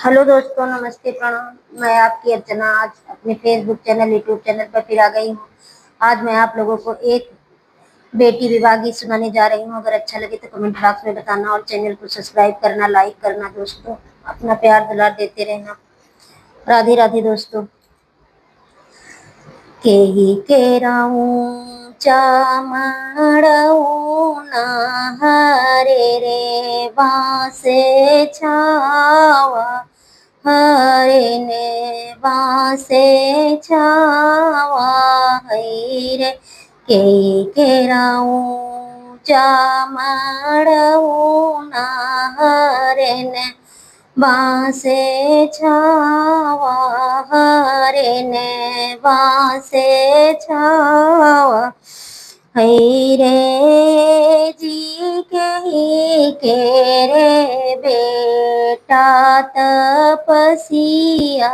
Hello दोस्तों, नमस्ते, प्रणाम। मैं आपकी अर्चना आज अपने फेसबुक चैनल, यूट्यूब चैनल पर फिर आ गई हूँ। आज मैं आप लोगों को एक बेटी विवाह गीत सुनाने जा रही हूँ। अगर अच्छा लगे तो कमेंट बॉक्स में बताना और चैनल को सब्सक्राइब करना, लाइक करना। दोस्तों, अपना प्यार दुलार देते रहना। राधे राधे दोस्तों। केही केराऊं चामड़ऊ ना हरे रे बासे छावा हरे ने बासे छावा हई रे केही केराऊं चामड़ऊ ना हरे ने बासे छावा हरे ने बासे छावा हई रे जी के रे बेटा तपसिया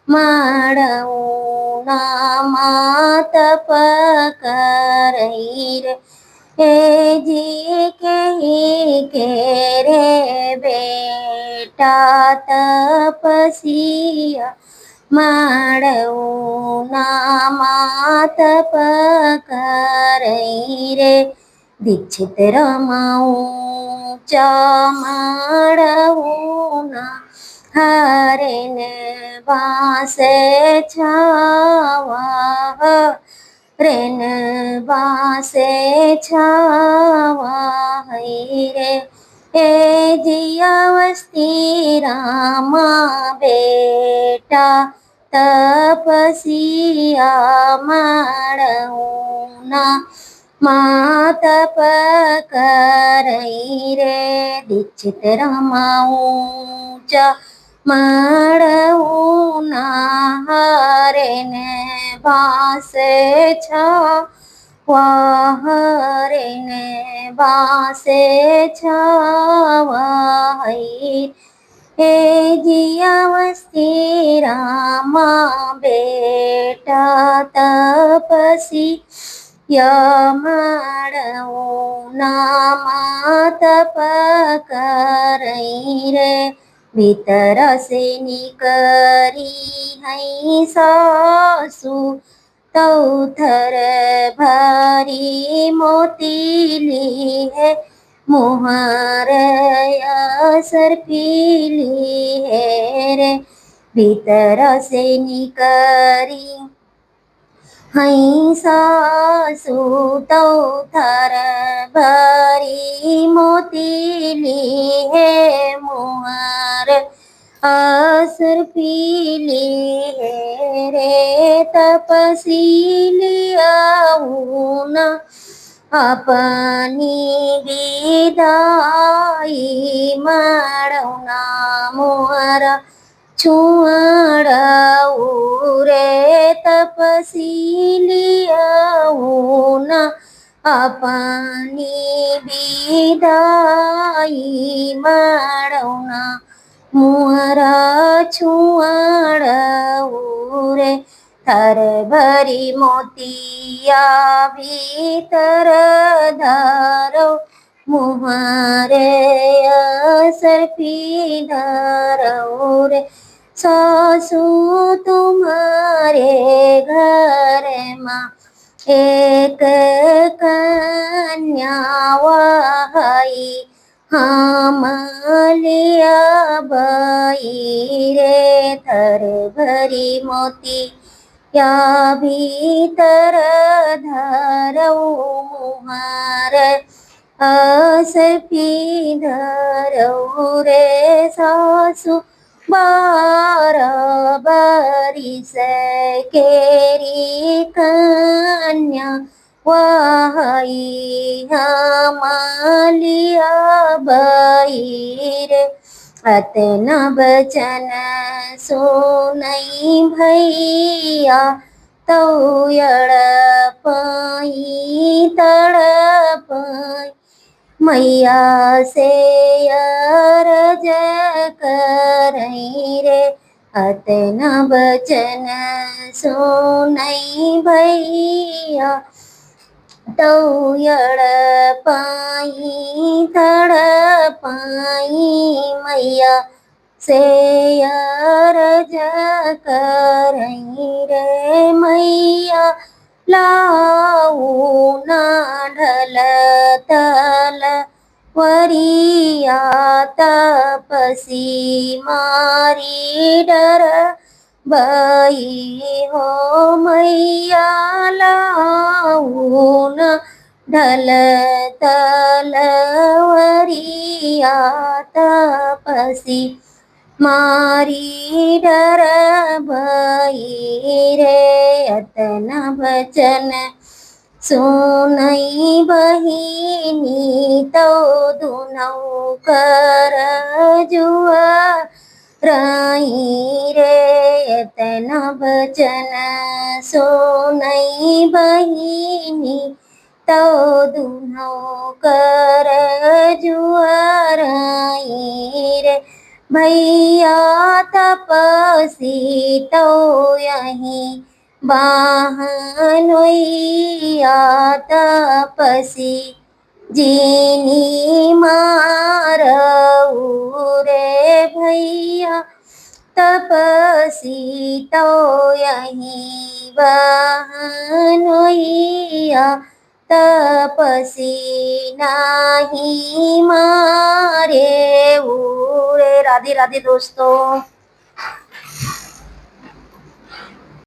माड़ऊ ना मात पकरई रे हे जी के रे बेटा तपसिया माड़ऊ ना मात पकरई रे दीक्षित रमाऊ चामड़ऊ ना हरे ने बास छावा रेन बासे छावा हई रे हे जियावस्ती रामा बेटा तपसिया माड़ऊ ना मात पकरई रे दीक्षित रमाऊ चा माड़ऊ ना हरे ने बास छावा हरे ने बासे छावा हई हे जियावस्ती रामा बेटा तपसी माड़ऊ ना मात पकरई रे भीतर से निकरी हई सासू तौथर भरी मोतीली है मुहार असर पीली है रे भीतर से निकरी हई सासू तौथर भरी मोतीली है मुहार असर पीली है रे तपसीली आऊना अपनी विदाई माड़ौना मुहरा छुआड़ऊ रे तपसीली आऊना अपनी विदाई माड़ौना मुहरा छुआड़ऊ रे थर भरी मोतिया भीतर धारो मुहारे असर पी धारो रे सासू तुम्हारे घर माँ एक कन्या वही हम लिया बई रे थर भरी मोती या भीतर धरऊ मुहार अस पी धरऊ रे सासू बरिस केरी कन्या वही हम लिया बई रे अतना बचन सुनई भैया तौड़ पाई तड़प मैया से अरज करई रे अतना बचन सुनई भैया तौड़ पाई तड़ पाई मैया से अरज करई रे मैया लाऊ ना ढल तल वरिया तपसी मारी डर बई हो मैया लाऊ न ढल तलवरिया तपसी मारी डर भई रे अतन बचन सुनई बहिनी तो दुनौ कर जुआ रही रे अतन बचन सुनई बहिनी तो दुनौ कर जुआ रही रे भैया तपसी तो यहीं बाहनोइया तपसी जीनी मारऊ रे भैया तपसी तो यहीं बहनोइया तपसी नाही मारे रे। राधे राधे दोस्तों।